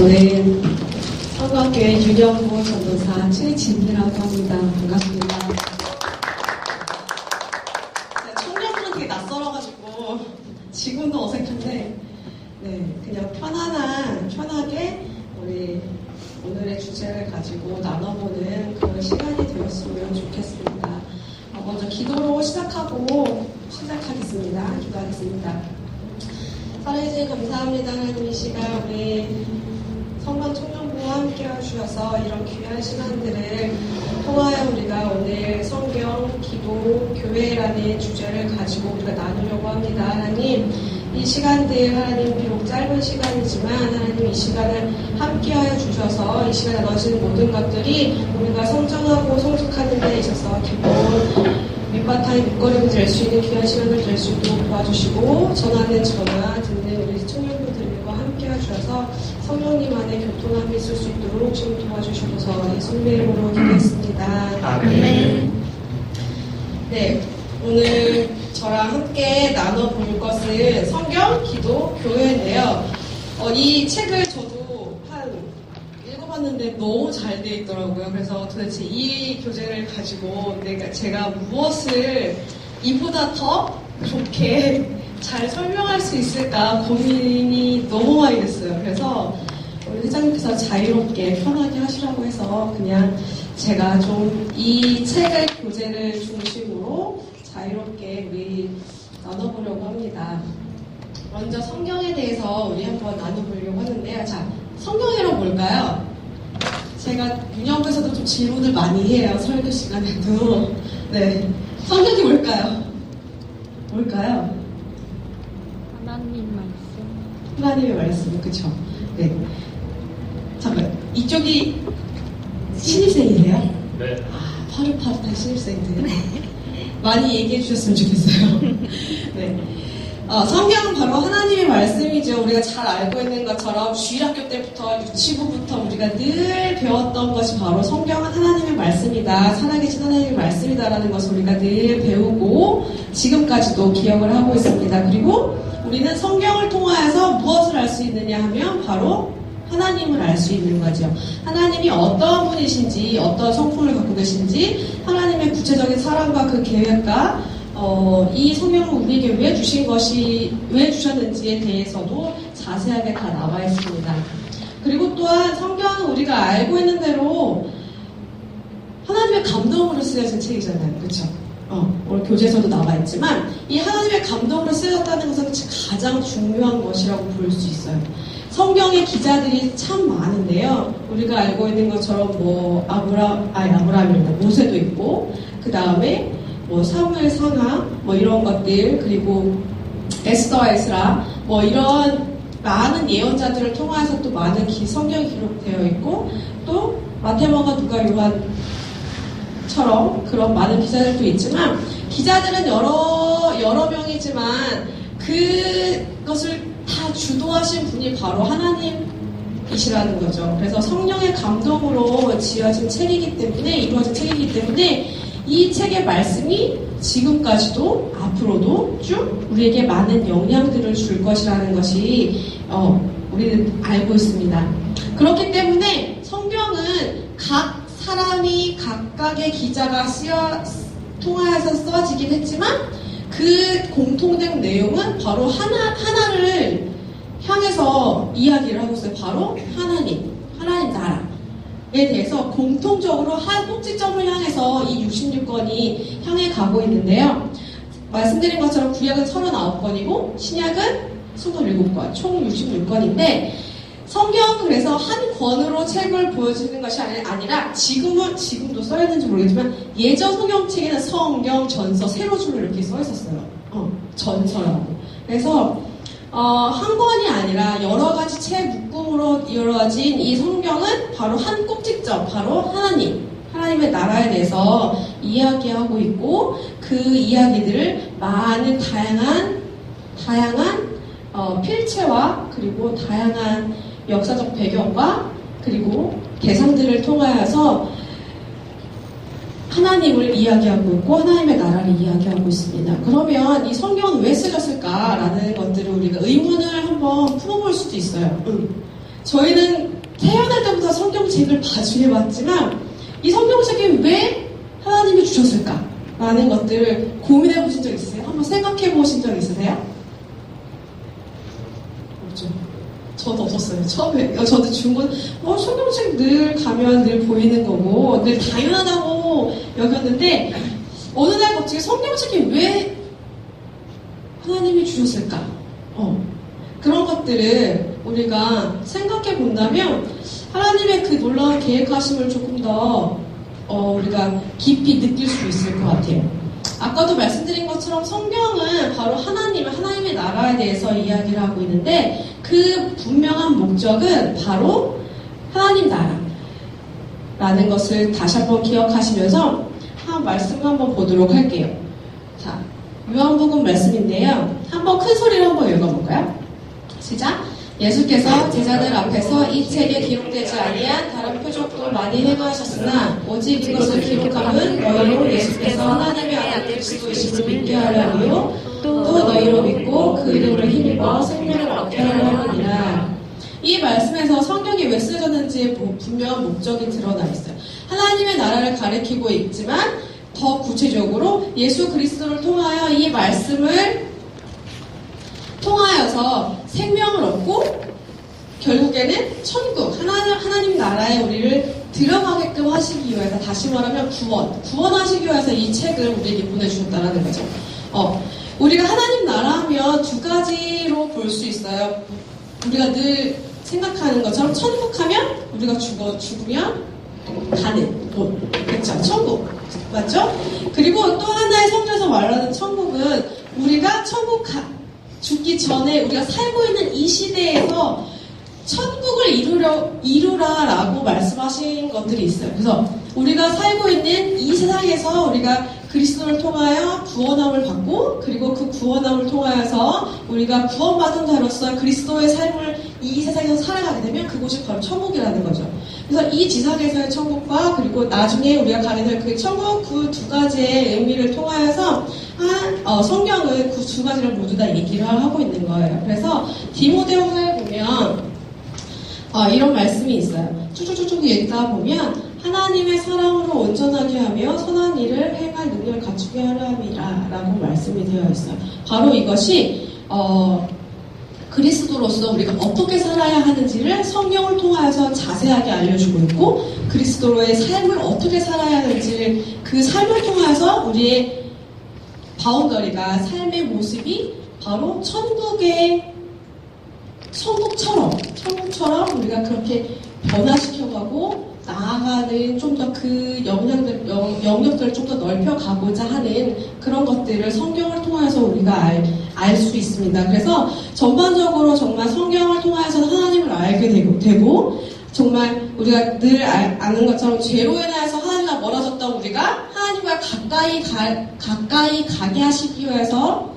저는 성곽교회 유경보 전도사 최진희라고 합니다. 반갑습니다. 청년들은 되게 낯설어가지고 지금도 어색한데 그냥 편하게 우리 오늘의 주제를 가지고 나눠보는 그런 시간이 되었으면 좋겠습니다. 먼저 기도로 시작하겠습니다. 기도하겠습니다. 살아계신 감사합니다. 하나님, 이 시간 우리 성관 청년부와 함께 해주셔서 이런 귀한 시간들을 통하여 우리가 오늘 성경, 기도, 교회라는 주제를 가지고 우리가 나누려고 합니다. 하나님, 이 시간들 하나님 비록 짧은 시간이지만 하나님 이 시간을 함께하여 주셔서 이 시간에 넣어지는 모든 것들이 우리가 성장하고 성숙하는 데 있어서 기본 밑바탕의 밑거름이 될 수 있는 귀한 시간을 될 수 있도록 도와주시고 전하는 저나 듣는 우리 청년분들과 함께 해주셔서 성령님 안에 교통함이 있을 수 있도록 지금 도와주셔서 예수님의 이름으로 기도했습니다. 아멘. 네, 오늘 저랑 함께 나눠볼 것은 성경, 기도, 교회인데요. 이 책을 저도 한 읽어봤는데 너무 잘 돼 있더라고요. 그래서 도대체 이 교재를 가지고 제가 무엇을 이보다 더 좋게 잘 설명할 수 있을까 고민이 너무 많이 됐어요. 그래서 우리 회장님께서 자유롭게 편하게 하시라고 해서 그냥 제가 좀 이 책의 교재를 중심으로 자유롭게 우리 나눠보려고 합니다. 먼저 성경에 대해서 우리 한번 나눠보려고 하는데요. 자, 성경이란 뭘까요? 제가 유년부에서도 좀 질문을 많이 해요. 설교 시간에도. 네, 성경이 뭘까요? 뭘까요? 하나님 말씀. 하나님의 말씀, 그쵸? 네. 잠깐, 이쪽이 신입생이세요? 네. 아, 파릇파릇한 신입생들. 많이 얘기해 주셨으면 좋겠어요. 네. 성경은 바로 하나님의 말씀이죠. 우리가 잘 알고 있는 것처럼 주일학교 때부터 유치부부터 우리가 늘 배웠던 것이 바로 성경은 하나님의 말씀이다. 살아계신 하나님의 말씀이다라는 것을 우리가 늘 배우고 지금까지도 기억을 하고 있습니다. 그리고 우리는 성경을 통하여서 무엇을 알 수 있느냐 하면 바로 하나님을 알 수 있는 거죠. 하나님이 어떤 분이신지, 어떤 성품을 갖고 계신지, 하나님의 구체적인 사랑과 그 계획과 이 성경을 우리에게 왜 주셨는지에 대해서도 자세하게 다 나와 있습니다. 그리고 또한 성경은 우리가 알고 있는 대로 하나님의 감동으로 쓰여진 책이잖아요. 그렇죠? 오늘 교재에서도 나와 있지만 이 하나님의 감동으로 쓰여졌다는 것은 가장 중요한 것이라고 볼 수 있어요. 성경의 기자들이 참 많은데요. 우리가 알고 있는 것처럼 아브라함입니다. 모세도 있고, 그 다음에 사무엘 상하, 이런 것들, 그리고 에스더와 에스라, 이런 많은 예언자들을 통해서 또 많은 성경이 기록되어 있고, 또 마태복음, 누가, 요한처럼 그런 많은 기자들도 있지만, 기자들은 여러 명이지만 그것을 다 주도하신 분이 바로 하나님이시라는 거죠. 그래서 성령의 감동으로 지어진 책이기 때문에, 이루어진 책이기 때문에 이 책의 말씀이 지금까지도 앞으로도 쭉 우리에게 많은 영향들을 줄 것이라는 것이 우리는 알고 있습니다. 그렇기 때문에 성경은 각 사람이 각각의 기자가 통하여서 써지긴 했지만 그 공통된 내용은 바로 하나를 향해서 이야기를 하고 있어요. 바로 하나님 나라에 대해서 공통적으로 한 꼭지점을 향해서 이 66권이 향해 가고 있는데요. 말씀드린 것처럼 구약은 39권이고 신약은 27권, 총 66권인데 성경은 그래서 한 권으로 책을 보여주는 것이 아니라 지금도 써 있는지 모르겠지만 예전 성경책에는 성경, 전서, 세로줄로 이렇게 써 있었어요. 전서라고. 그래서 한 권이 아니라 여러 가지 책 묶음으로 이루어진 이 성경은 바로 한 꼭지점, 바로 하나님의 나라에 대해서 이야기하고 있고 그 이야기들을 많은 다양한 필체와 그리고 다양한 역사적 배경과 그리고 대상들을 통하여서 하나님을 이야기하고 있고 하나님의 나라를 이야기하고 있습니다. 그러면 이 성경은 왜 쓰였을까라는 것들을 우리가 의문을 한번 풀어볼 수도 있어요. 저희는 태어날 때부터 성경책을 봐주해봤지만 이 성경책이 왜 하나님이 주셨을까? 라는 것들을 고민해 보신 적 있으세요? 한번 생각해 보신 적 있으세요? 없죠. 저도 없었어요. 처음에. 저도 중고는 성경책 늘 가면 늘 보이는 거고 늘 당연하다고 여겼는데 어느 날 갑자기 성경책이 왜 하나님이 주셨을까? 그런 것들을 우리가 생각해 본다면 하나님의 그 놀라운 계획하심을 조금 더 우리가 깊이 느낄 수 있을 것 같아요. 아까도 말씀드린 것처럼 성경은 바로 하나님의 나라에 대해서 이야기를 하고 있는데 그 분명한 목적은 바로 하나님 나라라는 것을 다시 한번 기억하시면서 한 말씀 한번 보도록 할게요. 자, 요한복음 말씀인데요. 한번 큰 소리로 한번 읽어볼까요? 시작! 예수께서 제자들 앞에서 이 책에 기록되지 아니한 다른 표적도 많이 행하셨으나 오직 이것을 기록함은 너희로 예수께서 하나님의 아들 그리스도이심을 믿게 하려 함이요 또 너희로 믿고 그 이름으로 힘입어 생명을 얻게 하려 함이니라. 이 말씀에서 성경이 왜 쓰여졌는지의 분명한 목적이 드러나 있어요. 하나님의 나라를 가리키고 있지만 더 구체적으로 예수 그리스도를 통하여 이 말씀을 통하여서 생명을 얻고 결국에는 천국, 하나님 나라에 우리를 들어가게끔 하시기 위해서, 다시 말하면 구원하시기 위해서 이 책을 우리에게 보내주셨다는 거죠. 우리가 하나님 나라 하면 두 가지로 볼 수 있어요. 우리가 늘 생각하는 것처럼 천국 하면 우리가 죽으면 가는 곳, 그렇죠? 천국, 맞죠? 그리고 또 하나의 성경에서 말하는 천국은 우리가 죽기 전에 우리가 살고 있는 이 시대에서 천국을 이루라라고 말씀하신 것들이 있어요. 그래서 우리가 살고 있는 이 세상에서 우리가 그리스도를 통하여 구원함을 받고, 그리고 그 구원함을 통하여서 우리가 구원받은 자로서 그리스도의 삶을 이 세상에서 살아가게 되면 그곳이 바로 천국이라는 거죠. 그래서 이 지상에서의 천국과 그리고 나중에 우리가 가게 될 그 천국, 그 두 가지의 의미를 통하여서 성경은 그 두 가지를 모두 다 얘기를 하고 있는 거예요. 그래서 디모데후서에 보면 이런 말씀이 있어요. 쭉쭉쭉 읽다 보면 하나님의 사랑으로 온전하게 하며 선한 일을 행할 능력을 갖추게 하려 함이라 라고 말씀이 되어 있어요. 바로 이것이 그리스도로서 우리가 어떻게 살아야 하는지를 성경을 통하여서 자세하게 알려주고 있고, 그리스도로의 삶을 어떻게 살아야 하는지를 그 삶을 통하여서 우리의 바운더리가, 삶의 모습이 바로 천국처럼 우리가 그렇게 변화시켜가고 나아가는, 좀 더 그 영역들을 좀 더 넓혀가고자 하는 그런 것들을 성경을 통해서 우리가 알 수 있습니다. 그래서 전반적으로 정말 성경을 통해서 하나님을 알게 되고 정말 우리가 늘 아는 것처럼 죄로 인하여서 하나님과 멀어졌던 우리가 하나님과 가까이 가게 하시기 위해서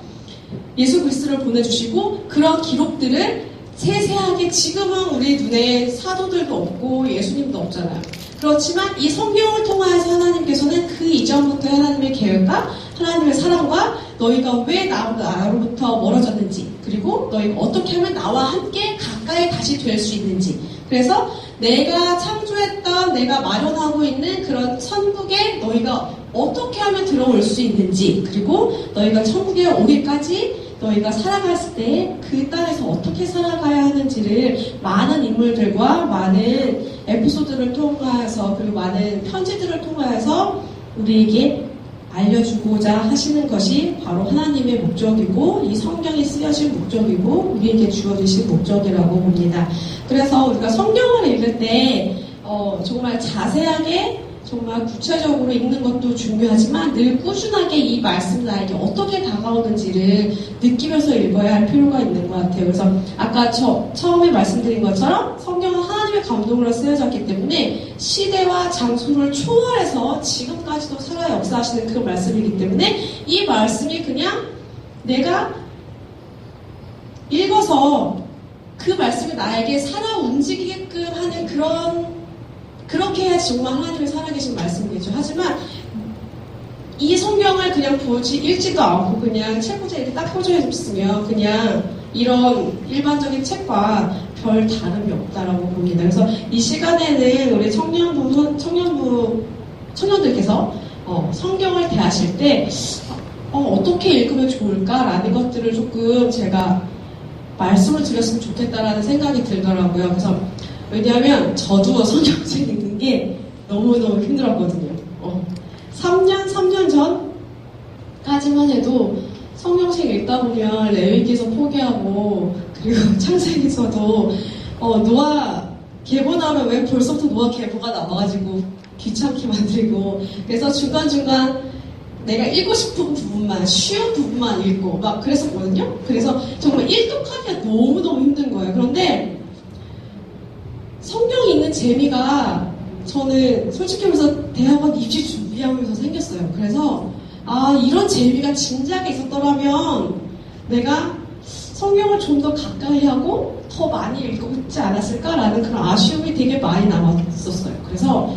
예수 그리스도를 보내주시고, 그런 기록들을 세세하게, 지금은 우리 눈에 사도들도 없고 예수님도 없잖아요. 그렇지만 이 성경을 통하여서 하나님께서는 그 이전부터 하나님의 계획과 하나님의 사랑과 너희가 왜 나로부터 멀어졌는지, 그리고 너희가 어떻게 하면 나와 함께 가까이 다시 될 수 있는지, 그래서 내가 창조했던, 내가 마련하고 있는 그런 천국에 너희가 어떻게 하면 들어올 수 있는지, 그리고 너희가 천국에 오기까지 너희가 살아갔을 때 그 땅에서 어떻게 살아가야 하는지를 많은 인물들과 많은 에피소드를 통하여서, 그리고 많은 편지들을 통하여서 우리에게 알려주고자 하시는 것이 바로 하나님의 목적이고, 이 성경이 쓰여진 목적이고, 우리에게 주어지신 목적이라고 봅니다. 그래서 우리가 성경을 읽을 때 정말 자세하게, 정말 구체적으로 읽는 것도 중요하지만 늘 꾸준하게 이 말씀 나에게 어떻게 다가오는지를 느끼면서 읽어야 할 필요가 있는 것 같아요. 그래서 아까 처음에 말씀드린 것처럼 성경은 하나님의 감동으로 쓰여졌기 때문에 시대와 장소를 초월해서 지금까지도 살아 역사하시는 그 말씀이기 때문에 이 말씀이 그냥 내가 읽어서 그 말씀이 나에게 살아 움직이게끔 하는 그렇게 해야지 정말 하나님의 살아계신 말씀이겠죠. 하지만 이 성경을 그냥 읽지도 않고 그냥 책꽂이에 이렇게 딱 꽂혀 있으면 그냥 이런 일반적인 책과 별 다름이 없다라고 봅니다. 그래서 이 시간에는 우리 청년들께서 성경을 대하실 때 어떻게 읽으면 좋을까라는 것들을 조금 제가 말씀을 드렸으면 좋겠다라는 생각이 들더라고요. 그래서 왜냐하면 저도 성경책 읽는 게 너무너무 힘들었거든요. 3년 전까지만 해도 성경책 읽다 보면 레위기에서 포기하고 그리고 창세기에서도 노아 계보 나오면 왜 벌써부터 노아 계보가 나와가지고 귀찮게 만들고 그래서 중간중간 내가 읽고 싶은 부분만 쉬운 부분만 읽고 막 그랬었거든요. 그래서 정말 일독하기가 너무너무 힘든 거예요. 그런데 성경 읽는 재미가 저는 솔직히 말해서 대학원 입시 준비하면서 생겼어요. 그래서 이런 재미가 진작에 있었더라면 내가 성경을 좀 더 가까이 하고 더 많이 읽지 않았을까라는 그런 아쉬움이 되게 많이 남았었어요. 그래서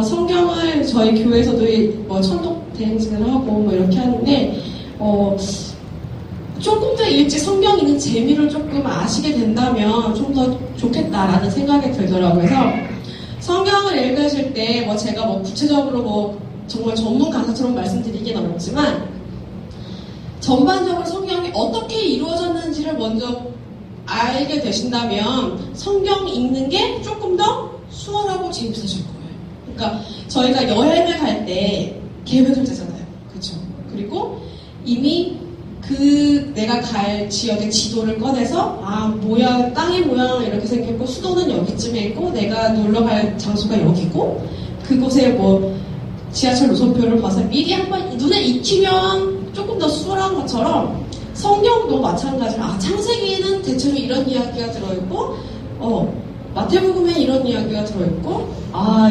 성경을 저희 교회에서도 뭐 천독 대행진을 하고 뭐 이렇게 하는데 조금 더 일찍 성경 읽는 재미를 조금 아시게 된다면 좀 더 좋겠다라는 생각이 들더라고요. 그래서 성경을 읽으실 때 뭐 제가 뭐 구체적으로 뭐 정말 전문 강사처럼 말씀드리긴 어렵지만 전반적으로 성경이 어떻게 이루어졌는지를 먼저 알게 되신다면 성경 읽는 게 조금 더 수월하고 재밌어질 거예요. 그러니까 저희가 여행을 갈 때 계획을 짜잖아요. 그렇죠? 그리고 이미 내가 갈 지역의 지도를 꺼내서 땅의 모양은 이렇게 생겼고 수도는 여기쯤에 있고 내가 놀러 갈 장소가 여기고 그곳에 뭐 지하철 노선표를 봐서 미리 한번 눈에 익히면 조금 더 수월한 것처럼 성경도 마찬가지로 창세기에는 대체로 이런 이야기가 들어있고 마태복음에 이런 이야기가 들어있고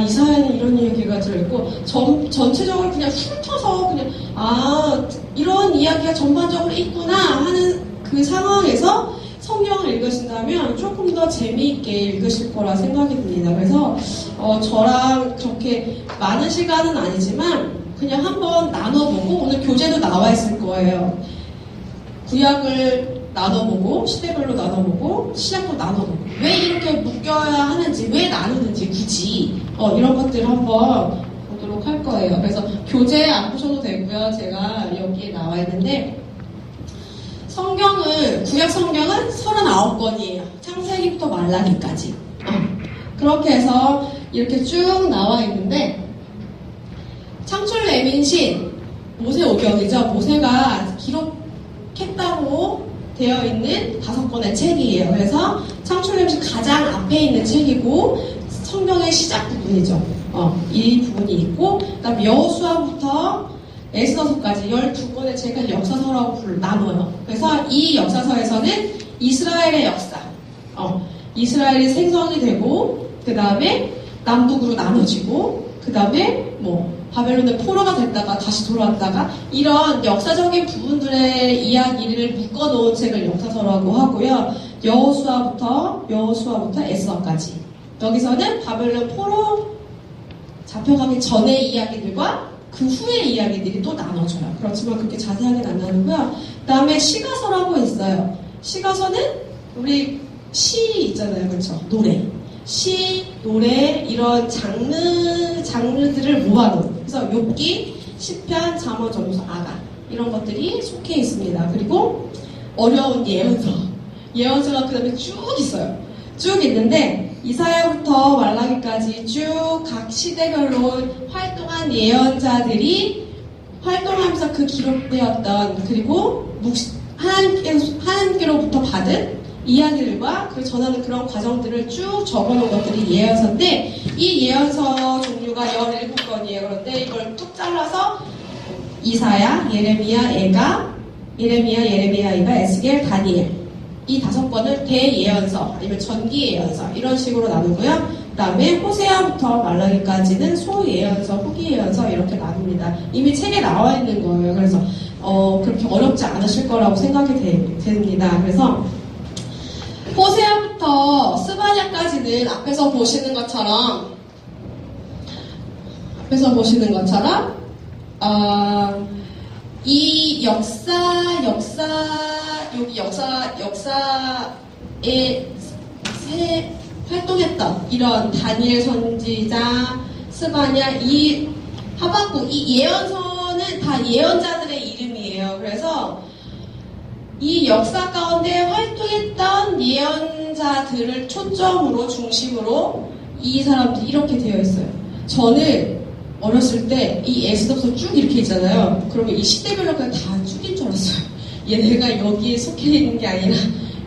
이사야는 이런 이야기가 들어있고 전체적으로 그냥 훑어서 그냥 이런 이야기가 전반적으로 있구나 하는 그 상황에서 성경을 읽으신다면 조금 더 재미있게 읽으실 거라 생각이 듭니다. 그래서 저랑 그렇게 많은 시간은 아니지만 그냥 한번 나눠보고 오늘 교재도 나와 있을 거예요. 구약을 나눠보고 시대별로 나눠보고 시작도 나눠보고 왜 이렇게 묶여야 하는지 왜 나누는지 굳이 이런 것들을 한번 보도록 할 거예요. 그래서 교재 안 보셔도 되고요. 제가 여기에 나와 있는데 구약 성경은 39권이에요. 창세기부터 말라기까지. 그렇게 해서 이렇게 쭉 나와 있는데 창출 레민신 모세오경이죠. 모세가 기록했다고 되어 있는 5권의 책이에요. 그래서 창출 레민신 가장 앞에 있는 책이고 성경의 시작 부분이죠. 이 부분이 있고 그다음 여호수아부터 에스더서까지 12권의 책을 역사서라고 나눠요. 그래서 이 역사서에서는 이스라엘의 역사, 이스라엘이 생성이 되고 그 다음에 남북으로 나눠지고 그 다음에 뭐 바벨론의 포로가 됐다가 다시 돌아왔다가 이런 역사적인 부분들의 이야기를 묶어놓은 책을 역사서라고 하고요. 여호수아부터 에스더까지 여기서는 바벨론 포로 잡혀가기 전의 이야기들과 그 후의 이야기들이 또 나눠져요. 그렇지만 그렇게 자세하게는 안 나누고요. 그 다음에 시가서라고 있어요. 시가서는 우리 시 있잖아요. 그렇죠? 시, 노래 이런 장르들을 모아놓은 그래서 욥기, 시편, 잠언, 전도서, 아가 이런 것들이 속해 있습니다. 그리고 어려운 예언서가 그 다음에 쭉 있어요. 쭉 있는데 이사야부터 말라기까지 쭉 각 시대별로 활동한 예언자들이 활동하면서 그 기록되었던 그리고 하나님께로부터 받은 이야기들과 그 전하는 그런 과정들을 쭉 적어놓은 것들이 예언서인데 이 예언서 종류가 17권이에요. 그런데 이걸 뚝 잘라서 이사야, 예레미야, 예레미야, 에스겔, 다니엘 이 5권을 대예언서 아니면 전기예언서 이런 식으로 나누고요. 그 다음에 호세아부터 말라기까지는 소예언서, 후기예언서 이렇게 나눕니다. 이미 책에 나와 있는 거예요. 그래서 그렇게 어렵지 않으실 거라고 생각이 됩니다. 그래서 호세아부터 스바냐까지는 앞에서 보시는 것처럼 이 역사의 활동했던 이런 다니엘 선지자, 스바냐, 이 하박국, 이 예언서는 다 예언자들의 이름이에요. 그래서 이 역사 가운데 활동했던 예언자들을 초점으로 중심으로 이 사람들이 이렇게 되어 있어요. 저는 어렸을 때 이 에스더서 쭉 이렇게 있잖아요. 그러면 이 시대별로 그냥 다 쭉인 줄 알았어요. 얘네가 여기에 속해 있는 게 아니라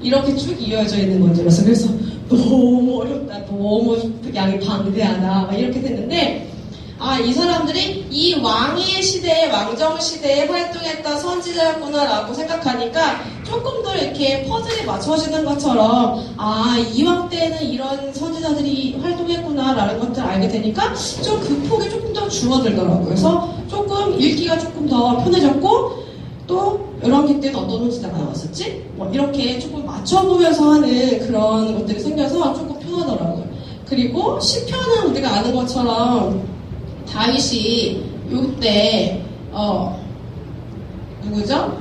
이렇게 쭉 이어져 있는 건 줄 알았어요. 그래서 너무 어렵다, 너무 양이 방대하다 막 이렇게 됐는데, 이 사람들이 이 왕의 시대에, 왕정 시대에 활동했던 선지자였구나라고 생각하니까 조금 더 이렇게 퍼즐이 맞춰지는 것처럼, 이왕 때는 이런 선지자들이 활동했구나라는 것들을 알게 되니까 좀 그 폭이 조금 더 줄어들더라고요. 그래서 조금 읽기가 조금 더 편해졌고, 또 열왕기 때는 어떤 선지자가 나왔었지? 뭐 이렇게 조금 맞춰보면서 하는 그런 것들이 생겨서 조금 편하더라고요. 그리고 시편은 우리가 아는 것처럼 다윗이 요때 누구죠?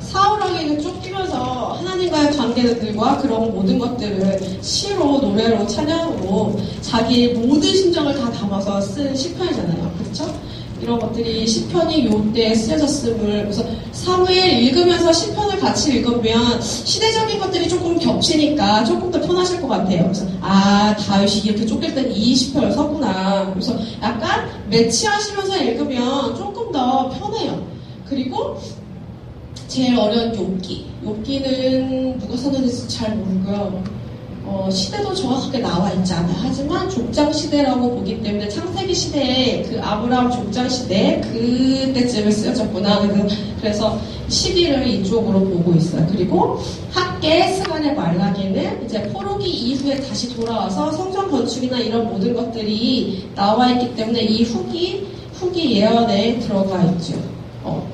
사울에게 쫓기면서 하나님과의 관계들과 그런 모든 것들을 시로, 노래로, 찬양으로 자기의 모든 심정을 다 담아서 쓴 시편이잖아요. 그렇죠? 이런 것들이 시편이 요때 쓰여졌음을, 그래서 사무엘 읽으면서 시편을 같이 읽으면 시대적인 것들이 조금 겹치니까 조금 더 편하실 것 같아요. 그래서 다윗이 이렇게 쫓길 땐 이 시편을 썼구나. 그래서 약간 매치하시면서 읽으면 조금 더 편해요. 그리고 제일 어려운 욥기는 누가 썼는지 잘 모르고요. 시대도 정확하게 나와 있지 않아요. 하지만 족장 시대라고 보기 때문에 창세기 시대에 그 아브라함 족장 시대 그때쯤에 쓰여졌구나. 그래서 시기를 이쪽으로 보고 있어요. 그리고 학계, 스가랴, 말라기는 이제 포로기 이후에 다시 돌아와서 성전 건축이나 이런 모든 것들이 나와 있기 때문에 이 후기 예언에 들어가 있죠.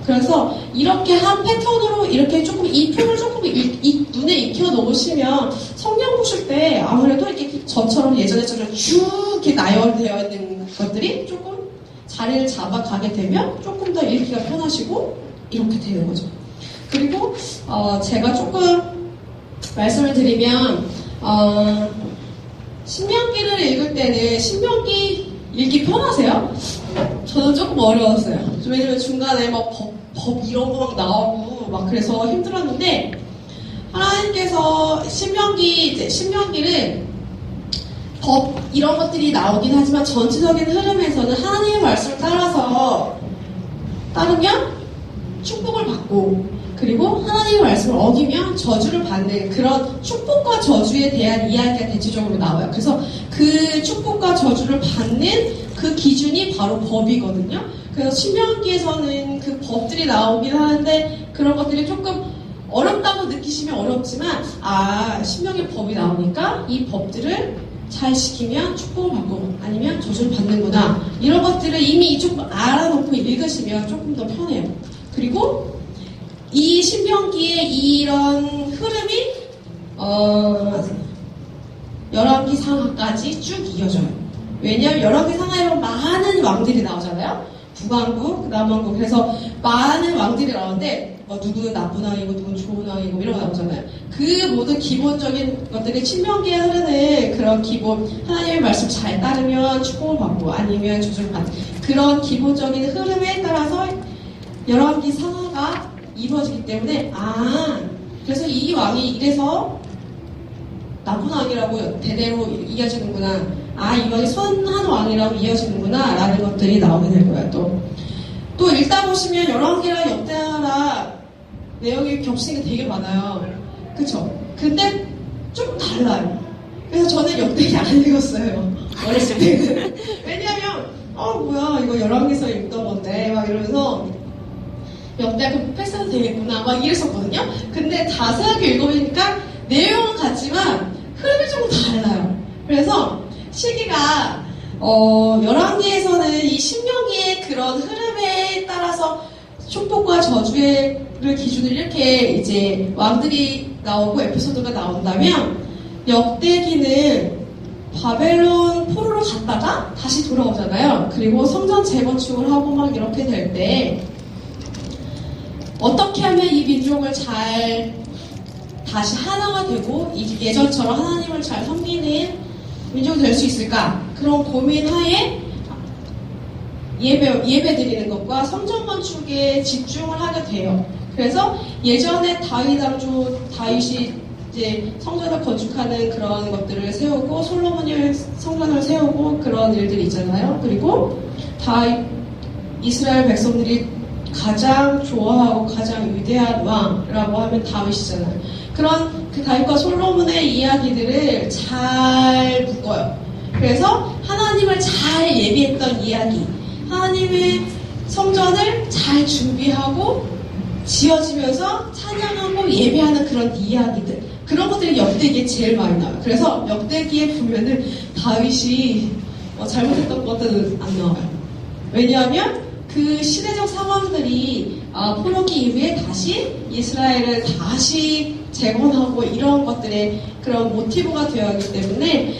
그래서 이렇게 한 패턴으로 이렇게 조금 이 표를 조금 눈에 익혀 놓으시면 성경 보실 때 아무래도 이렇게 저처럼 예전에처럼 쭉 이렇게 나열되어 있는 것들이 조금 자리를 잡아가게 되면 조금 더 읽기가 편하시고 이렇게 되는 거죠. 그리고 제가 조금 말씀을 드리면 신명기를 읽을 때는 신명기 읽기 편하세요? 저는 조금 어려웠어요. 왜냐면 중간에 막 법 이런 거 막 나오고 막 그래서 힘들었는데, 하나님께서 신명기를 법 이런 것들이 나오긴 하지만 전체적인 흐름에서는 하나님의 말씀을 따르면 축복을 받고, 그리고 하나님의 말씀을 어기면 저주를 받는 그런 축복과 저주에 대한 이야기가 대체적으로 나와요. 그래서 그 축복과 저주를 받는 그 기준이 바로 법이거든요. 그래서 신명기에서는 그 법들이 나오긴 하는데 그런 것들이 조금 어렵다고 느끼시면 어렵지만 신명기 법이 나오니까 이 법들을 잘 지키면 축복을 받고 아니면 저주를 받는구나. 이런 것들을 이미 조금 알아놓고 읽으시면 조금 더 편해요. 그리고 이 신명기의 이런 흐름이 열왕기 상하까지 쭉 이어져요. 왜냐하면 열왕기 상하에 보면 많은 왕들이 나오잖아요. 북왕국, 남왕국. 그래서 많은 왕들이 나오는데 누구는 나쁜 왕이고 누구는 좋은 왕이고 이런 거 나오잖아요. 그 모든 기본적인 것들이 신명기에 흐르는 그런 기본, 하나님의 말씀 잘 따르면 축복을 받고 아니면 저주를 받는 그런 기본적인 흐름에 따라서 열왕기 상하가 이루어지기 때문에 그래서 이 왕이 이래서 나쁜 왕이라고 대대로 이어지는구나. 이 왕이 선한 왕이라고 이어지는구나 라는 것들이 나오게 될 거예요. 또 읽다 보시면 열왕기랑 역대하라 내용이 겹치는 게 되게 많아요. 그쵸? 근데 좀 달라요. 그래서 저는 역대기 안 읽었어요. 어렸을 때는. 왜냐면 뭐야 이거 열왕기에서 읽던 건데 막 이러면서 역대가 패스도 되겠구나 막 이랬었거든요. 근데 자세하게 읽어보니까 내용은 같지만 흐름이 조금 달라요. 그래서 시기가 열왕기에서는 이 신명기의 그런 흐름에 따라서 축복과 저주의 기준으로 이렇게 이제 왕들이 나오고 에피소드가 나온다면, 역대기는 바벨론 포로로 갔다가 다시 돌아오잖아요. 그리고 성전 재건축을 하고 막 이렇게 될 때 어떻게 하면 이 민족을 잘 다시 하나가 되고 예전처럼 하나님을 잘 섬기는 민족이 될 수 있을까? 그런 고민하에 예배 드리는 것과 성전 건축에 집중을 하게 돼요. 그래서 예전에 다윗이 이제 성전을 건축하는 그런 것들을 세우고 솔로몬이 성전을 세우고 그런 일들이 있잖아요. 그리고 이스라엘 백성들이 가장 좋아하고 가장 위대한 왕이라고 하면 다윗이잖아요. 그런 그 다윗과 솔로몬의 이야기들을 잘 묶어요. 그래서 하나님을 잘 예비했던 이야기, 하나님의 성전을 잘 준비하고 지어지면서 찬양하고 예배하는 그런 이야기들, 그런 것들이 역대기에 제일 많이 나와요. 그래서 역대기에 보면은 다윗이 잘못했던 것들은 안 나와요. 왜냐하면 그 시대적 상황들이 포로기 이후에 다시 이스라엘을 다시 재건하고 이런 것들의 그런 모티브가 되어 있기 때문에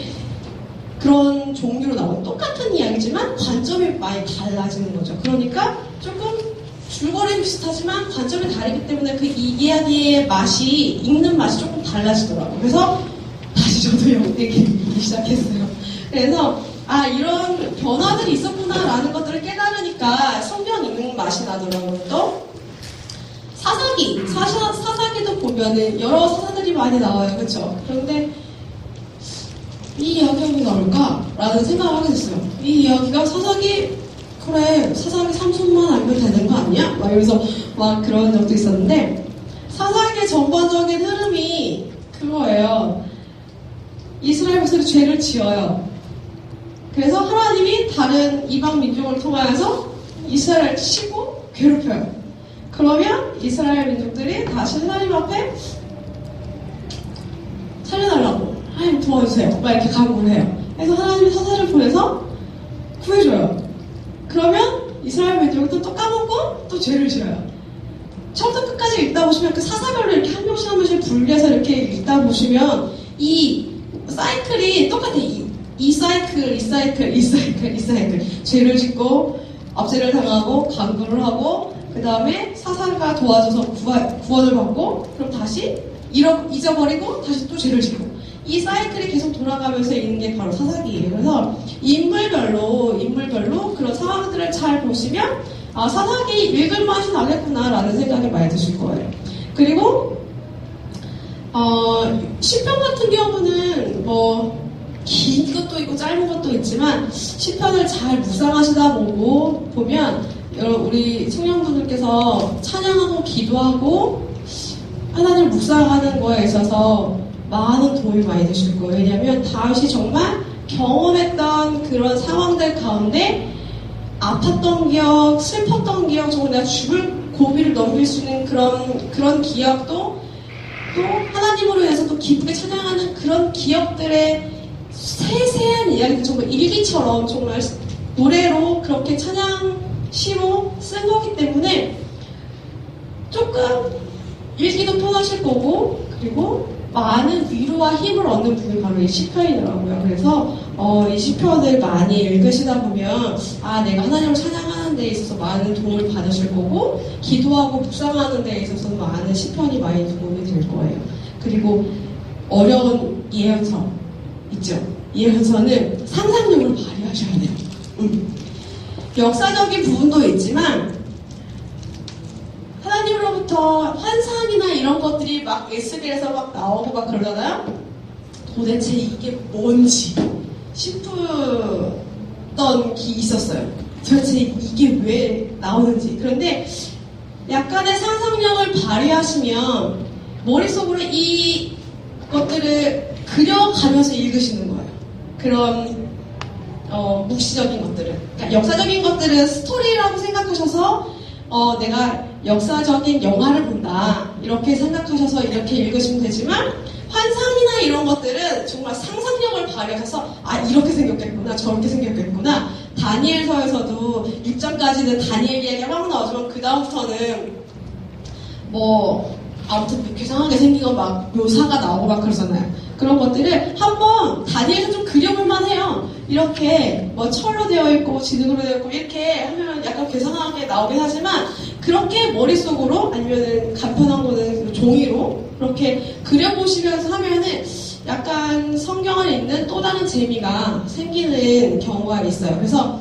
그런 종류로 나온 똑같은 이야기지만 관점이 많이 달라지는 거죠. 그러니까 조금 줄거리는 비슷하지만 관점이 다르기 때문에 그 이야기의 맛이, 읽는 맛이 조금 달라지더라고요. 그래서 다시 저도 역대기 읽기 시작했어요. 그래서 이런 변화들이 있었구나라는 것들을 깨달으니까 성경 읽는 맛이 나더라고요. 또 사사기도 보면은 여러 사사들이 많이 나와요. 그렇죠? 그런데 이 이야기가 왜 나올까라는 생각을 하게 됐어요. 이 이야기가 사사기 3손만 알면 되는 거 아니야? 막 이러면서 막 그런 적도 있었는데, 사사기의 전반적인 흐름이 그거예요. 이스라엘 백성이 죄를 지어요. 그래서 하나님이 다른 이방 민족을 통하여서 이스라엘을 치고 괴롭혀요. 그러면 이스라엘 민족들이 다시 하나님 앞에 살려달라고, 하나님 도와주세요, 막 이렇게 간구를 해요. 그래서 하나님이 사사를 보내서 구해줘요. 그러면 이스라엘 민족이 또 까먹고 또 죄를 지어요. 처음부터 끝까지 읽다 보시면 그 사사별로 이렇게 한 명씩 한 명씩 분리해서 이렇게 읽다 보시면 이 사이클이 똑같아요. 이 사이클. 죄를 짓고 압제를 당하고 간구를 하고 그 다음에 사사가 도와줘서 구원을 받고 그럼 다시 잊어버리고 다시 또 죄를 짓고 이 사이클이 계속 돌아가면서 있는 게 바로 사사기예요. 그래서 인물별로 그런 상황들을 잘 보시면 사사기 읽을 맛이 나겠구나라는 생각이 많이 드실 거예요. 그리고 시편 같은 경우는 긴 것도 있고 짧은 것도 있지만 시편을 잘 묵상하시다 보면 우리 청년분들께서 찬양하고 기도하고 하나님을 묵상하는 거에 있어서 많은 도움이 많이 되실 거예요. 왜냐하면 다윗이 정말 경험했던 그런 상황들 가운데 아팠던 기억, 슬펐던 기억, 정말 내가 죽을 고비를 넘길 수 있는 그런 기억도 또 하나님으로 인해서 또 기쁘게 찬양하는 그런 기억들의 세세한 이야기들, 정말 일기처럼 정말 노래로 그렇게 시로 쓴 거기 때문에 조금 읽기도 편하실 거고, 그리고 많은 위로와 힘을 얻는 부분이 바로 이 시편이더라고요. 그래서 이 시편을 많이 읽으시다 보면 내가 하나님을 찬양하는 데 있어서 많은 도움을 받으실 거고, 기도하고 묵상하는 데 있어서 많은 시편이 많이 도움이 될 거예요. 그리고 어려운 예언서 있죠. 예언서는 상상력을 발휘하셔야 돼요. 역사적인 부분도 있지만 하나님으로부터 환상이나 이런 것들이 막 SBS에서 막 나오고 막 그러잖아요. 도대체 이게 뭔지 싶었던 기 있었어요. 도대체 이게 왜 나오는지. 그런데 약간의 상상력을 발휘하시면 머릿속으로 이 것들을 그려가면서 읽으시는 거예요. 그런 묵시적인 것들은, 그러니까 역사적인 것들은 스토리라고 생각하셔서 내가 역사적인 영화를 본다 이렇게 생각하셔서 이렇게 읽으시면 되지만, 환상이나 이런 것들은 정말 상상력을 발휘하셔서 이렇게 생겼겠구나, 저렇게 생겼겠구나. 다니엘서에서도 6장까지는 다니엘 이야기가 막 나오지만 그 다음부터는 아무튼 괴상하게 생긴 거 막 묘사가 나오고 막 그러잖아요. 그런 것들을 한번 다니엘서 좀 그려볼만 해요. 이렇게 철로 되어 있고 진흙으로 되어 있고 이렇게 하면 약간 괴상하게 나오긴 하지만, 그렇게 머릿속으로 아니면은 간편한 거는 종이로 그렇게 그려보시면서 하면은 약간 성경을 읽는 또 다른 재미가 생기는 경우가 있어요. 그래서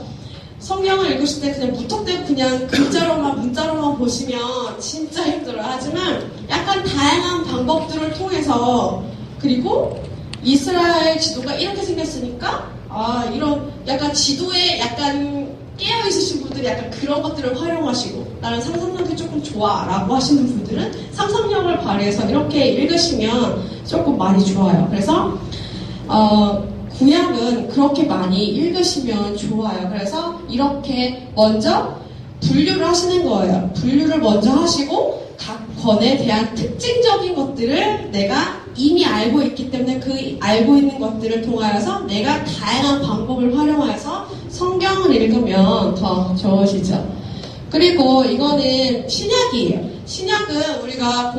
성경을 읽으실 때 그냥 무턱대고 그냥 글자로만 문자로만 보시면 진짜 힘들어요. 하지만 약간 다양한 방법들을 통해서, 그리고 이스라엘 지도가 이렇게 생겼으니까 이런 약간 지도에 약간 깨어 있으신 분들이 약간 그런 것들을 활용하시고, 나는 상상력이 조금 좋아 라고 하시는 분들은 상상력을 발휘해서 이렇게 읽으시면 조금 많이 좋아요. 그래서 구약은 그렇게 많이 읽으시면 좋아요. 그래서 이렇게 먼저 분류를 하시는 거예요. 분류를 먼저 하시고 각 권에 대한 특징적인 것들을 내가 이미 알고 있기 때문에 그 알고 있는 것들을 통하여서 내가 다양한 방법을 활용해서 성경을 읽으면 더 좋으시죠. 그리고 이거는 신약이에요. 신약은 우리가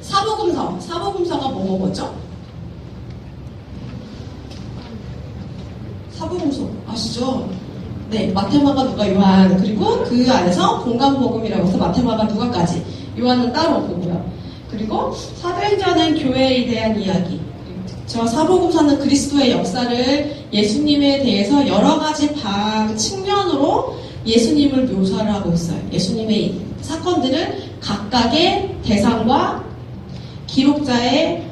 사복음서가 뭐죠? 사복음서 아시죠? 네, 마태, 마가, 누가, 요한, 그리고 그 안에서 공간복음이라고 해서 마태, 마가, 누가까지. 요한은 따로 보고요. 그리고 사도행전은 교회에 대한 이야기. 저 사복음서는 그리스도의 역사를, 예수님에 대해서 여러 가지 측면으로 예수님을 묘사를 하고 있어요. 예수님의 사건들을 각각의 대상과 기록자의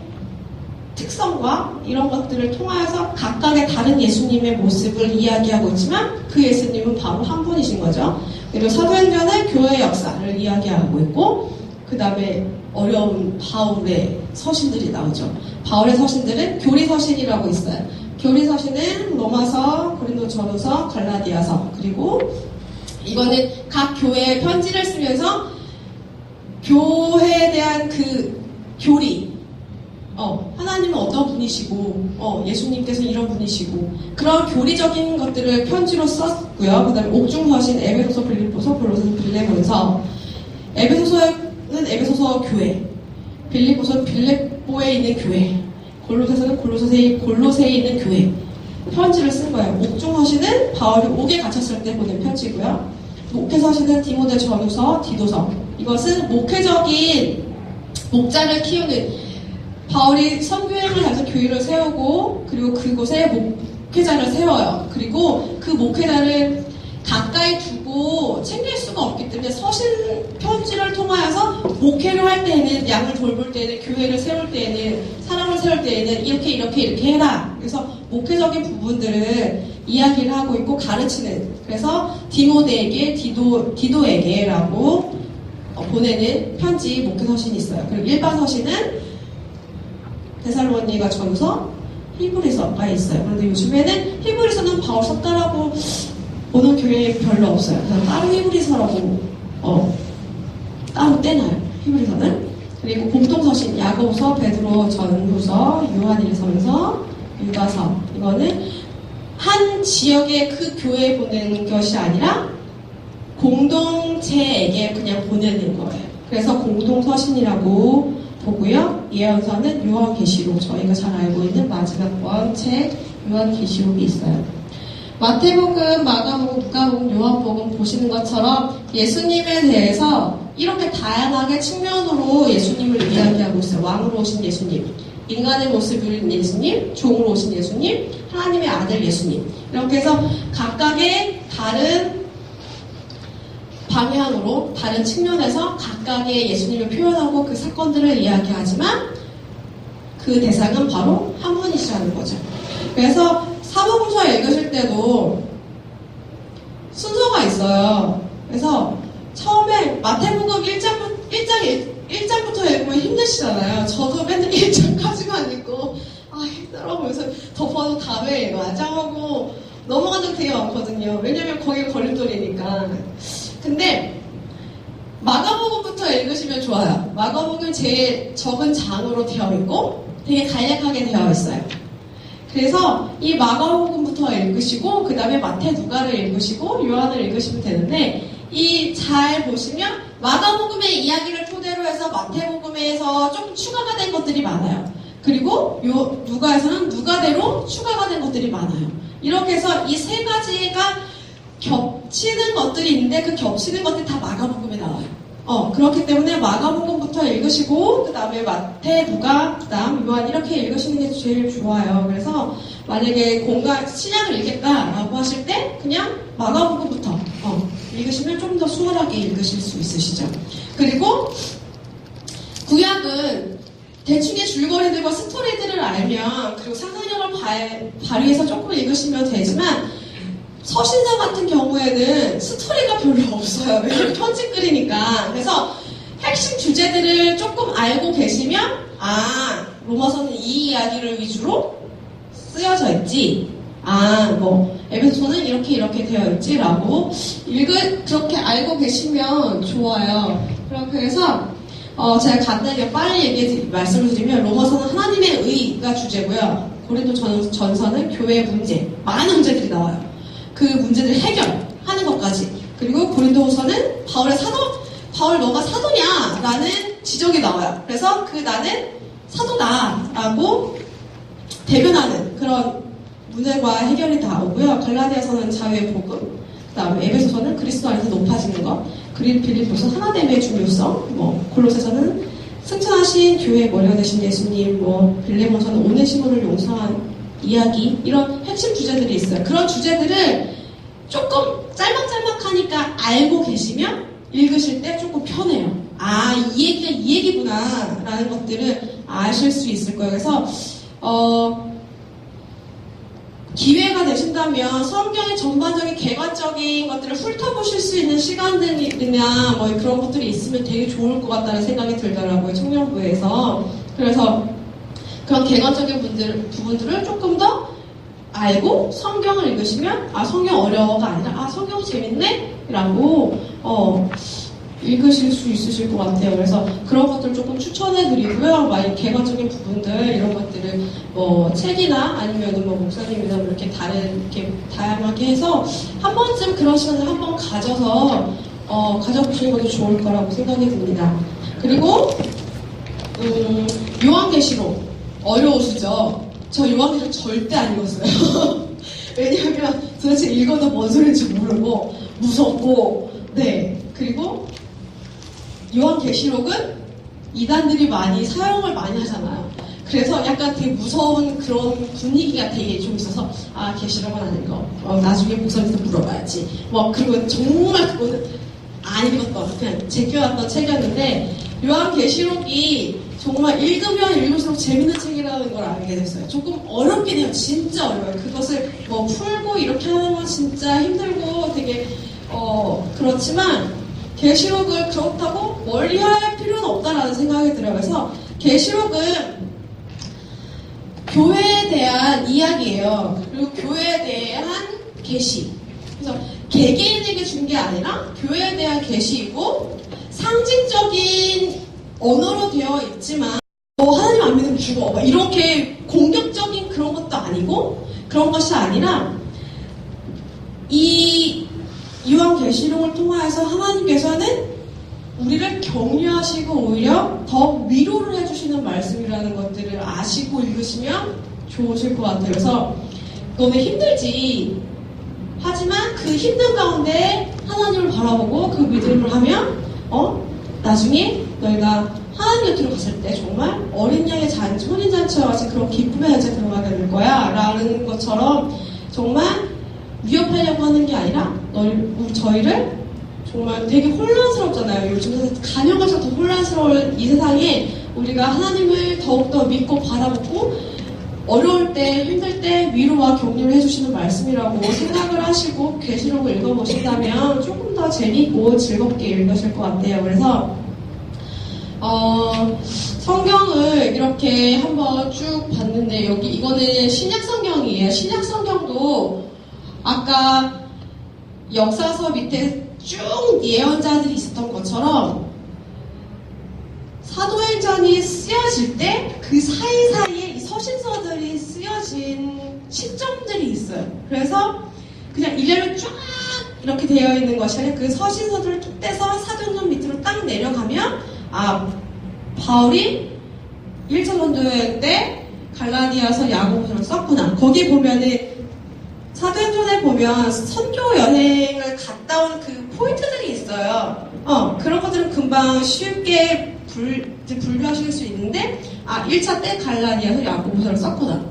특성과 이런 것들을 통하여서 각각의 다른 예수님의 모습을 이야기하고 있지만 그 예수님은 바로 한 분이신 거죠. 그리고 사도행전은 교회의 역사를 이야기하고 있고, 그 다음에 어려운 바울의 서신들이 나오죠. 바울의 서신들은 교리서신이라고 있어요. 교리서신은 로마서, 고린도전후서, 갈라디아서, 그리고 이거는 각 교회에 편지를 쓰면서 교회에 대한 그 교리, 하나님은 어떤 분이시고, 예수님께서 이런 분이시고, 그런 교리적인 것들을 편지로 썼고요. 그 다음에 옥중서신, 에베소서, 빌립보서, 골로새서, 빌레몬서. 에베소서는 에베소서 교회, 빌립보서는 빌립보에 있는 교회, 골로새서는 골로새에 있는 교회. 편지를 쓴 거예요. 옥중서신은 바울이 옥에 갇혔을 때 보낸 편지고요. 목회서신은 디모데 전후서, 디도서. 이것은 목회적인 목자를 키우는, 바울이 선교행을 해서 교회를 세우고, 그리고 그곳에 목회자를 세워요. 그리고 그 목회자를 가까이 두고 챙길 수가 없기 때문에 서신 편지를 통하여서 목회를 할 때에는, 양을 돌볼 때에는, 교회를 세울 때에는, 사람을 세울 때에는 이렇게 해라. 그래서 목회적인 부분들을 이야기를 하고 있고 가르치는, 그래서 디모데에게, 디도에게라고 보내는 편지 목회서신이 있어요. 그리고 일반 서신은 데살로니가 전서, 히브리서가 있어요. 그런데 요즘에는 히브리서는 바울 썼다라고 보는 교회 별로 없어요. 그냥 따로 히브리서라고 따로 떼놔요. 히브리서는. 그리고 공통서신, 야고보서, 베드로 전후서, 요한일서서, 유다서. 이거는 한 지역의 그 교회에 보내는 것이 아니라 공동체에게 그냥 보내는 거예요. 그래서 공동서신이라고 보고요. 예언서는 요한계시록, 저희가 잘 알고 있는 마지막 책 요한계시록이 있어요. 마태복음, 마가복음, 누가복음, 요한복음 보시는 것처럼 예수님에 대해서 이렇게 다양하게 측면으로 예수님을 이야기하고 있어요. 왕으로 오신 예수님, 인간의 모습을 예수님, 종으로 오신 예수님, 하나님의 아들 예수님. 이렇게 해서 각각의 다른 방향으로, 다른 측면에서 각각의 예수님을 표현하고 그 사건들을 이야기하지만 그 대상은 바로 한 분이시라는 거죠. 그래서 사복음서 읽으실 때도 순서가 있어요. 그래서 처음에 마태복음 1장부터 읽으면 힘드시잖아요. 저도 맨날 1장까지만 읽고 힘들어 보면서 덮어도 다음에 읽어야지 하고 넘어간 적 되게 많거든요. 왜냐면 거기가 걸림돌이니까. 근데 마가복음부터 읽으시면 좋아요. 마가복음은 제일 적은 장으로 되어 있고 되게 간략하게 되어 있어요. 그래서 이 마가복음부터 읽으시고 그 다음에 마태, 누가를 읽으시고 요한을 읽으시면 되는데, 이 잘 보시면 마가복음의 이야기를 토대로 해서 마태복음에서 좀 추가가 된 것들이 많아요. 그리고 누가에서는 누가대로 추가가 된 것들이 많아요. 이렇게 해서 이 세 가지가 겹치는 것들이 있는데 그 겹치는 것들이 다 마가복음에 나와요. 그렇기 때문에 마가복음부터 읽으시고 그 다음에 마태, 누가, 그 다음 요한 이렇게 읽으시는 게 제일 좋아요. 그래서 만약에 신약을 읽겠다라고 하실 때 그냥 마가복음부터 읽으시면 좀 더 수월하게 읽으실 수 있으시죠. 그리고 구약은 대충의 줄거리들과 스토리들을 알면 그리고 상상력을 발휘해서 조금 읽으시면 되지만 서신서 같은 경우에는 스토리가 별로 없어요. 왜냐면 편집글이니까. 그래서 핵심 주제들을 조금 알고 계시면 로마서는 이 이야기를 위주로 쓰여져 있지. 에베소서는 이렇게 되어 있지라고 그렇게 알고 계시면 좋아요. 그렇게 해서 제가 간단하게 빨리 말씀을 드리면 로마서는 하나님의 의가 주제고요. 고린도 전서는 교회의 문제, 많은 문제들이 나와요. 그 문제들을 해결하는 것까지. 그리고 고린도후서는 바울 너가 사도냐? 라는 지적이 나와요. 그래서 나는 사도다라고 대변하는 그런 문제과 해결이 다 오고요. 갈라디아서는 자유의 복음, 그 다음에 에베소서는 그리스도 안에서 높아지는 것, 빌립보서 하나됨의 중요성, 골로새서는 승천하신 교회의 머리가 되신 예수님, 빌레몬서는 오네시모를 용서한 이야기, 이런 핵심 주제들이 있어요. 그런 주제들을 조금 짤막짤막하니까 알고 계시면 읽으실 때 조금 편해요. 이 얘기가 이 얘기구나 라는 것들을 아실 수 있을 거예요. 그래서 기회가 되신다면 성경의 전반적인 개관적인 것들을 훑어보실 수 있는 시간들이나 그런 것들이 있으면 되게 좋을 것 같다는 생각이 들더라고요. 청년부에서. 그래서 그런 개관적인 부분들을 조금 더 알고 성경을 읽으시면 성경 어려워가 아니라 성경 재밌네? 라고 읽으실 수 있으실 것 같아요. 그래서 그런 것들 조금 추천해드리고요. 개관적인 부분들 이런 것들을 책이나 아니면 목사님이나 이렇게 다양하게 해서 한 번쯤 그런 시간을 한번 가져보시는 것도 좋을 거라고 생각이 듭니다. 그리고 요한계시록 어려우시죠? 저 요한계시록 절대 안 읽었어요. 왜냐하면 도대체 읽어도 뭔 소리인지 모르고 무섭고 그리고 요한계시록은 이단들이 사용을 많이 하잖아요. 그래서 약간 되게 무서운 그런 분위기가 되게 좀 있어서 계시록은 안 읽어. 나중에 목사님한테 물어봐야지. 그리고 정말 그거는 안 읽었던 그냥 제껴왔던 책이었는데 요한계시록이 정말 읽으면 읽을수록 재밌는 책이라는 걸 알게 됐어요. 조금 어렵긴 해요. 진짜 어려워요. 그것을 풀고 이렇게 하는 건 진짜 힘들고 되게 그렇지만 계시록을 그렇다고 멀리할 필요는 없다라는 생각이 들어요. 그래서 계시록은 교회에 대한 이야기예요. 그리고 교회에 대한 계시. 그래서 개개인에게 준 게 아니라 교회에 대한 계시이고 상징적인 언어로 되어 있지만 하나님 안 믿으면 죽어 이렇게 공격적인 그런 것도 아니고 그런 것이 아니라 이 요한계시록을 통하여서 하나님께서는 우리를 격려하시고 오히려 더 위로를 해주시는 말씀이라는 것들을 아시고 읽으시면 좋으실 것 같아요. 그래서 너네 힘들지. 하지만 그 힘든 가운데 하나님을 바라보고 그 믿음을 하면 나중에 너희가 하나님 곁으로 갔을 때 정말 어린 양의 잔치, 혼인잔치와 같이 그런 기쁨의 잔치에 들어가게 될 거야 라는 것처럼 정말 위협하려고 하는 게 아니라 저희를 정말 되게 혼란스럽잖아요. 요즘 간여가서 더 혼란스러운 이 세상에 우리가 하나님을 더욱더 믿고 바라보고 어려울 때, 힘들 때 위로와 격려를 해주시는 말씀이라고 생각을 하시고 계시록을 읽어보신다면 조금 더 재밌고 즐겁게 읽으실 것 같아요. 그래서 성경을 이렇게 한번 쭉 봤는데 이거는 신약 성경이에요. 신약 성경도 아까 역사서 밑에 쭉 예언자들이 있었던 것처럼 사도행전이 쓰여질 때 그 사이사이에 이 서신서들이 쓰여진 시점들이 있어요. 그래서 그냥 일례로 쫙 이렇게 되어 있는 것이 아니라 그 서신서들을 쭉 떼서 사도행전 밑으로 딱 내려가면 바울이 1차 전도여행 때 갈라디아서 야고보서를 썼구나. 거기 보면은 사도행전에 보면 선교 여행을 갔다 온 그 포인트들이 있어요. 그런 것들은 금방 쉽게 분류하실 수 있는데, 1차 때 갈라디아서 야고보서를 썼구나.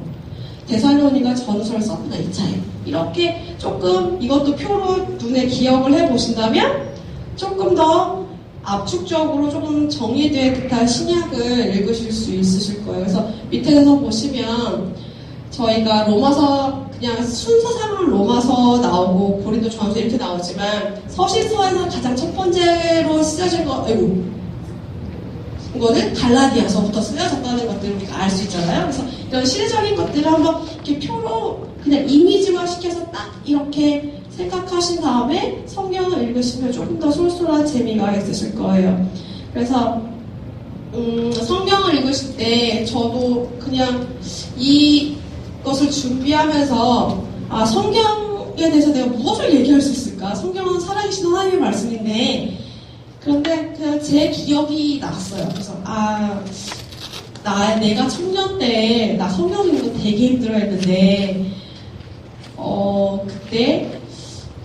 데살로니가 전서를 썼구나, 2차에. 이렇게 조금 이것도 표로 눈에 기억을 해보신다면 조금 더 압축적으로 조금 정리된 듯한 신약을 읽으실 수 있으실 거예요. 그래서 밑에서 보시면 저희가 로마서 그냥 순서상으로 로마서 나오고 고린도 전서 이렇게 나오지만 서신서에서 가장 첫 번째로 쓰여진 이거는 갈라디아서부터 쓰여졌다는 것들을 우리가 알 수 있잖아요. 그래서 이런 시대적인 것들을 한번 이렇게 표로 그냥 이미지화 시켜서 딱 이렇게 생각하신 다음에 성경을 읽으시면 조금 더 쏠쏠한 재미가 있으실 거예요. 그래서 성경을 읽으실 때 저도 그냥 이것을 준비하면서 성경에 대해서 내가 무엇을 얘기할 수 있을까? 성경은 살아계신 하나님의 말씀인데 그런데 그냥 제 기억이 났어요. 그래서 내가 청년 때 나 성경 읽는 거 되게 힘들어했는데 그때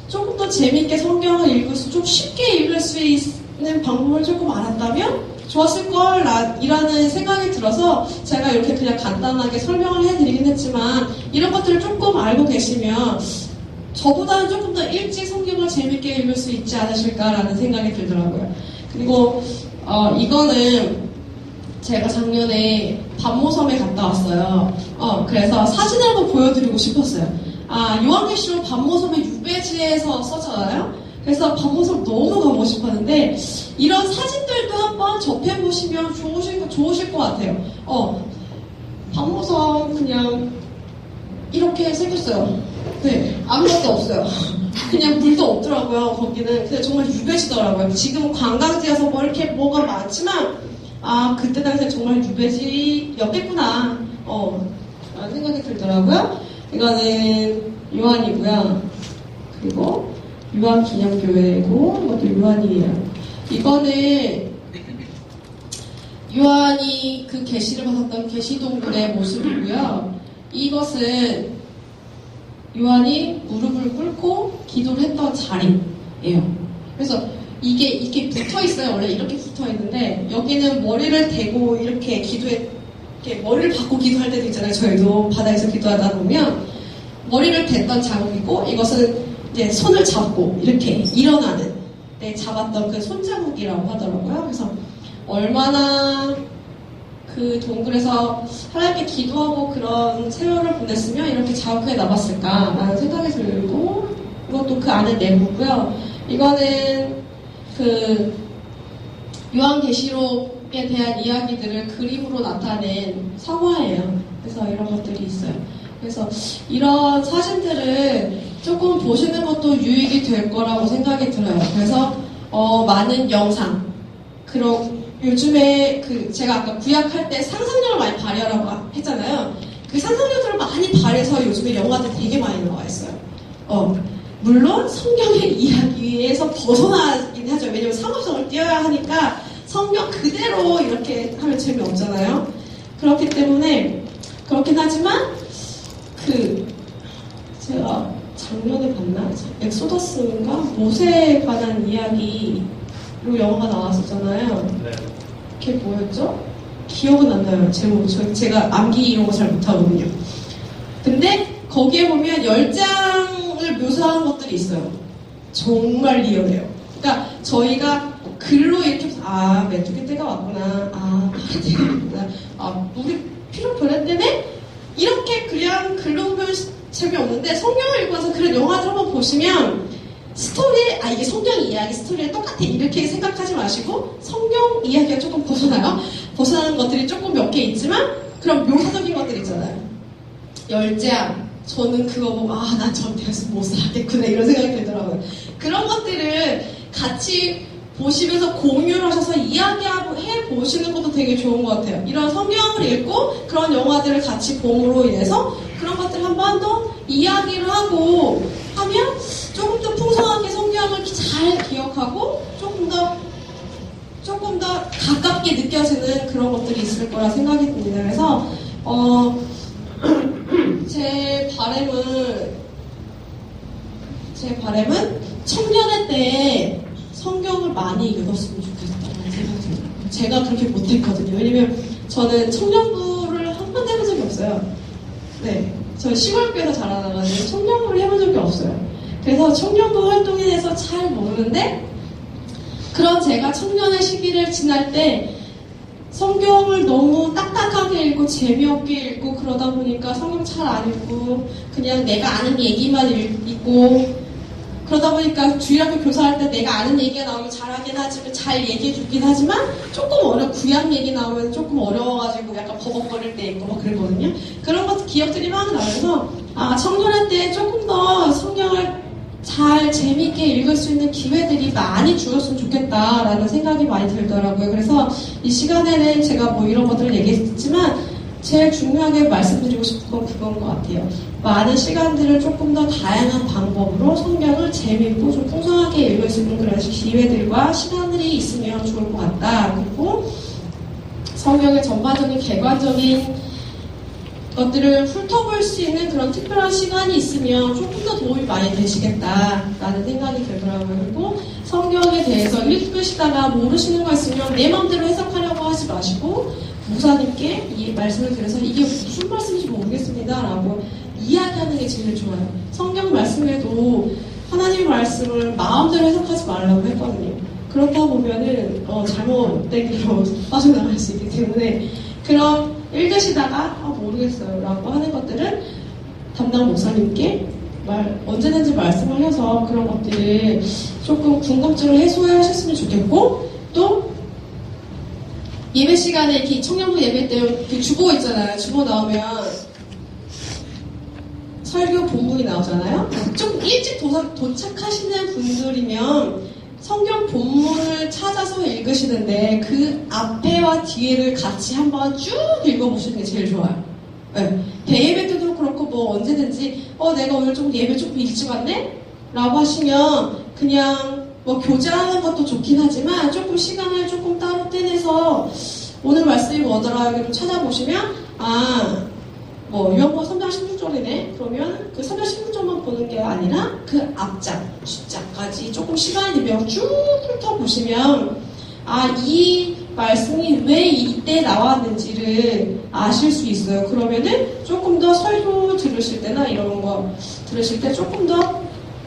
조금 더 재밌게 성경을 읽을 수, 좀 쉽게 읽을 수 있는 방법을 조금 알았다면 좋았을 걸 이라는 생각이 들어서 제가 이렇게 그냥 간단하게 설명을 해드리긴 했지만 이런 것들을 조금 알고 계시면 저보다는 조금 더 일찍 성경을 재밌게 읽을 수 있지 않으실까라는 생각이 들더라고요. 그리고 이거는 제가 작년에 반모섬에 갔다 왔어요. 그래서 사진을 한번 보여드리고 싶었어요. 요한계시록 반모섬의 유배지에서 썼잖아요. 그래서 반모섬 너무 가고 싶었는데 이런 사진들도 한번 접해보시면 좋으실 것 같아요. 반모섬 그냥 이렇게 생겼어요. 네, 아무것도 없어요. 그냥 물도 없더라고요. 거기는 근데 정말 유배지더라고요. 지금 관광지여서 뭐 이렇게 뭐가 많지만 그때 당시에 정말 유배지였겠구나 라는 생각이 들더라고요. 이거는 요한이고요. 그리고 요한기념교회고 이것도 요한이에요. 이거는 요한이 그 계시를 받았던 계시동굴의 모습이고요. 이것은 요한이 무릎을 꿇고 기도를 했던 자리예요. 그래서 이게 붙어 있어요. 원래 이렇게 붙어 있는데 여기는 머리를 대고 이렇게 이렇게 머리를 받고 기도할 때도 있잖아요. 저희도 바다에서 기도하다 보면 머리를 댔던 자국이고 이것은 이제 손을 잡고 이렇게 일어나는 잡았던 그 손자국이라고 하더라고요. 그래서 얼마나 그 동굴에서 하나님께 기도하고 그런 세월을 보냈으면 이렇게 자욱하게 남았을까라는 생각이 들고 이것도 그 안에 내부고요. 이거는 그 요한계시록에 대한 이야기들을 그림으로 나타낸 성화예요. 그래서 이런 것들이 있어요. 그래서 이런 사진들을 조금 보시는 것도 유익이 될 거라고 생각이 들어요. 그래서 많은 영상 그런 요즘에 제가 아까 구약할 때 상상력을 많이 발휘하라고 했잖아요. 그 상상력들을 많이 발휘해서 요즘에 영화들 되게 많이 나와 있어요. 물론 성경의 이야기에서 벗어나긴 하죠. 왜냐면 상업성을 띄어야 하니까 성경 그대로 이렇게 하면 재미없잖아요. 그렇기 때문에 그렇긴 하지만 제가 작년에 봤나? 엑소더스인가? 모세에 관한 이야기로 영화가 나왔었잖아요. 네. 그게 뭐였죠? 기억은 안 나요. 제목. 제가 암기 이런 거 잘 못하거든요. 근데 거기에 보면 10장을 묘사한 것들이 있어요. 정말 리얼해요. 그러니까 저희가 글로 이렇게 메뚜기 때가 왔구나. 파리 때가 왔구나. 우리 피로 변했다네? 이렇게 그냥 글로 보면 재미없는데 성경을 읽고 와서 그런 영화들 한번 보시면 스토리에 이게 성경 이야기 스토리에 똑같아 이렇게 생각하지 마시고 성경 이야기가 조금 벗어나는 것들이 조금 몇 개 있지만 그런 묘사적인 것들 있잖아요. 10장 저는 그거 보고 난 저한테서 못 살겠구나 이런 생각이 들더라고요. 그런 것들을 같이 보시면서 공유를 하셔서 이야기하고 해보시는 것도 되게 좋은 것 같아요. 이런 성경을 읽고 그런 영화들을 같이 봄으로 인해서 그런 것들을 한 번 더 이야기를 하고 하면 조금 더 풍성하게 성경을 잘 기억하고 조금 더 가깝게 느껴지는 그런 것들이 있을 거라 생각이 듭니다. 그래서 제 바람은 청년회 때 성경을 많이 읽었으면 좋겠다는 생각이 들어요. 제가 그렇게 못했거든요. 왜냐면 저는 청년부를 한 번도 해본 적이 없어요. 네, 저는 시골교회에서 자라나가지고 청년부를 해본 적이 없어요. 그래서 청년부 활동에 대해서 잘 모르는데 그런 제가 청년의 시기를 지날 때 성경을 너무 딱딱하게 읽고 재미없게 읽고 그러다 보니까 성경 잘 안 읽고 그냥 내가 아는 얘기만 읽고 그러다 보니까 주일학교 교사할 때 내가 아는 얘기가 나오면 잘하긴 하지만 잘 얘기해 주긴 하지만 조금 구약 얘기 나오면 조금 어려워가지고 약간 버벅거릴 때 있고 막 그랬거든요. 그런 것 기억들이 막 나면서 청년할 때 조금 더 성경을 잘 재미있게 읽을 수 있는 기회들이 많이 주었으면 좋겠다라는 생각이 많이 들더라고요. 그래서 이 시간에는 제가 뭐 이런 것들을 얘기했지만 제일 중요하게 말씀드리고 싶은 건 그건 것 같아요. 많은 시간들을 조금 더 다양한 방법으로 성경을 재미있고 좀 풍성하게 읽을 수 있는 그런 기회들과 시간들이 있으면 좋을 것 같다. 그리고 성경의 전반적인 객관적인 것들을 훑어볼 수 있는 그런 특별한 시간이 있으면 조금 더 도움이 많이 되시겠다라는 생각이 들더라고요. 그리고 성경에 대해서 읽으시다가 모르시는 거 있으면 내 마음대로 해석하려고 하지 마시고 목사님께 이 말씀을 드려서 이게 무슨 말씀인지 모르겠습니다 라고 이야기하는 게 제일 좋아요. 성경 말씀에도 하나님 말씀을 마음대로 해석하지 말라고 했거든요. 그렇다 보면은 잘못된 길로 빠져나갈 수 있기 때문에 그럼 읽으시다가 모르겠어요 라고 하는 것들은 담당 목사님께 언제든지 말씀하셔서 그런 것들을 조금 궁금증을 해소하셨으면 좋겠고 또 예배 시간에 이렇게 청년부 예배 때 그 주보 있잖아요. 주보 나오면 설교 본문이 나오잖아요. 좀 일찍 도착하시는 분들이면 성경 본문을 찾아서 읽으시는데 그 앞에와 뒤에를 같이 한번 쭉 읽어보시는 게 제일 좋아요. 네. 대예배 때도 그렇고 뭐 언제든지 내가 오늘 좀 예배 조금 일찍 왔네? 라고 하시면 그냥 뭐 교제하는 것도 좋긴 하지만 조금 시간을 조금 따로 떼내서 오늘 말씀이 뭐더라 이렇게 좀 찾아보시면 뭐 요한복음 3장 16절이네? 그러면 그 3장 16절만 보는 게 아니라 그 앞장, 뒷장까지 조금 시간이 되면 쭉 훑어보시면 이 말씀이 왜 이때 나왔는지를 아실 수 있어요. 그러면은 조금 더 설교 들으실 때나 이런 거 들으실 때 조금 더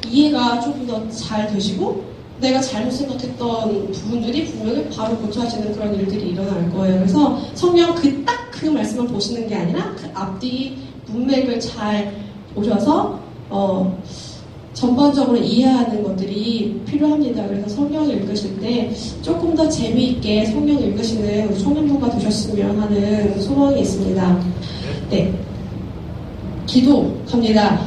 이해가 조금 더 잘 되시고 내가 잘못 생각했던 부분들이 분명히 바로 고쳐지는 그런 일들이 일어날 거예요. 그래서 성경 딱 그 말씀을 보시는 게 아니라 그 앞뒤 문맥을 잘 보셔서 전반적으로 이해하는 것들이 필요합니다. 그래서 성경을 읽으실 때 조금 더 재미있게 성경을 읽으시는 우리 청년부가 되셨으면 하는 소망이 있습니다. 네, 기도 갑니다.